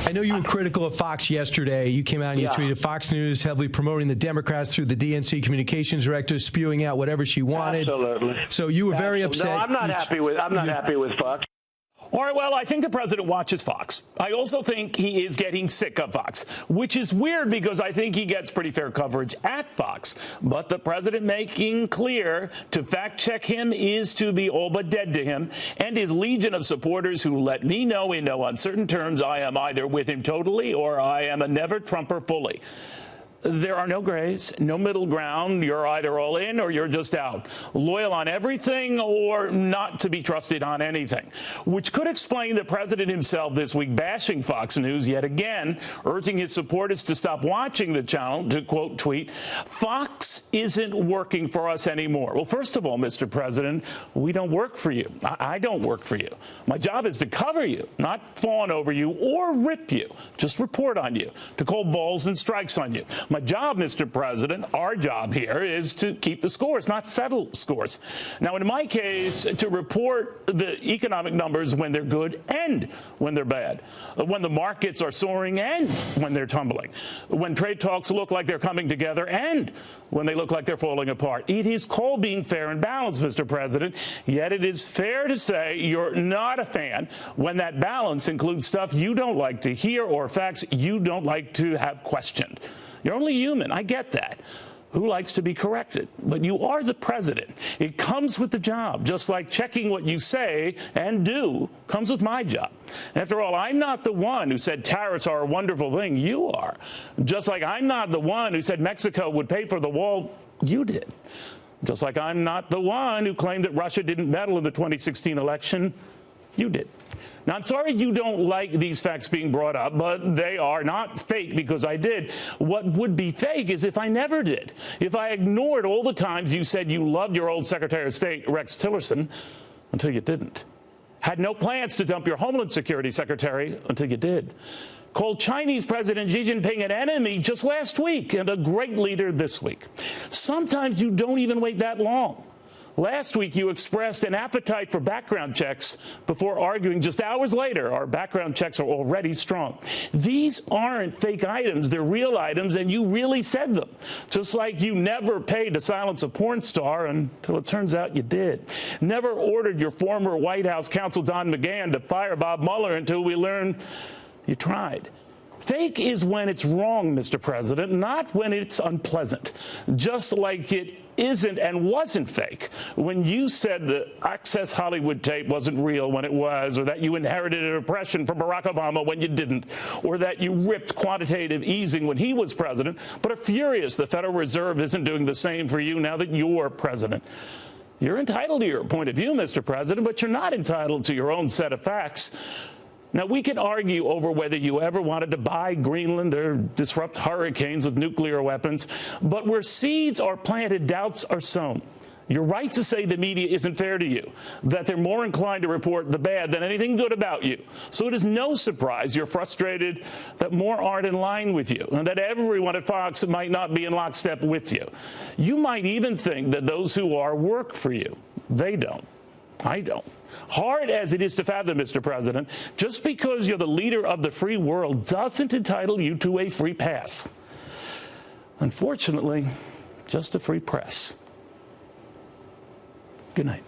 I know you were critical of Fox yesterday. You came out and you tweeted Fox News heavily promoting the Democrats through the DNC communications director, spewing out whatever she wanted. Absolutely. So you were very upset. No, I'm not happy with Fox. All right, well, I think the president watches Fox. I also think he is getting sick of Fox, which is weird because I think he gets pretty fair coverage at Fox. But the president making clear to fact check him is to be all but dead to him, and his legion of supporters who let me know in no uncertain terms I am either with him totally or I am a never-Trumper fully. There are no grays, no middle ground. You're either all in or you're just out. Loyal on everything or not to be trusted on anything, which could explain the president himself this week bashing Fox News yet again, urging his supporters to stop watching the channel, to quote tweet, "Fox isn't working for us anymore." Well, first of all, Mr. President, we don't work for you. I don't work for you. My job is to cover you, not fawn over you or rip you, just report on you, to call balls and strikes on you. My job, Mr. President, our job here is to keep the scores, not settle scores. Now, in my case, to report the economic numbers when they're good and when they're bad, when the markets are soaring and when they're tumbling, when trade talks look like they're coming together and when they look like they're falling apart. It is called being fair and balanced, Mr. President, yet it is fair to say you're not a fan when that balance includes stuff you don't like to hear or facts you don't like to have questioned. You're only human. I get that. Who likes to be corrected? But you are the president. It comes with the job, just like checking what you say and do comes with my job. After all, I'm not the one who said tariffs are a wonderful thing. You are. Just like I'm not the one who said Mexico would pay for the wall. You did. Just like I'm not the one who claimed that Russia didn't meddle in the 2016 election. You did. Now, I'm sorry you don't like these facts being brought up, but they are not fake because I did. What would be fake is if I never did. If I ignored all the times you said you loved your old Secretary of State, Rex Tillerson, until you didn't. Had no plans to dump your Homeland Security Secretary until you did. Called Chinese President Xi Jinping an enemy just last week and a great leader this week. Sometimes you don't even wait that long. Last week, you expressed an appetite for background checks before arguing just hours later our background checks are already strong. These aren't fake items. They're real items, and you really said them. Just like you never paid to silence a porn star until it turns out you did. Never ordered your former White House counsel Don McGahn to fire Bob Mueller until we learned you tried. Fake is when it's wrong, Mr. President, not when it's unpleasant. Just like it isn't and wasn't fake when you said the Access Hollywood tape wasn't real when it was, or that you inherited a depression from Barack Obama when you didn't, or that you ripped quantitative easing when he was president, but are furious the Federal Reserve isn't doing the same for you now that you're president. You're entitled to your point of view, Mr. President, but you're not entitled to your own set of facts. Now, we can argue over whether you ever wanted to buy Greenland or disrupt hurricanes with nuclear weapons, but where seeds are planted, doubts are sown. You're right to say the media isn't fair to you, that they're more inclined to report the bad than anything good about you. So it is no surprise you're frustrated that more aren't in line with you, and that everyone at Fox might not be in lockstep with you. You might even think that those who are work for you. They don't. I don't. Hard as it is to fathom, Mr. President, just because you're the leader of the free world doesn't entitle you to a free pass. Unfortunately, just a free press. Good night.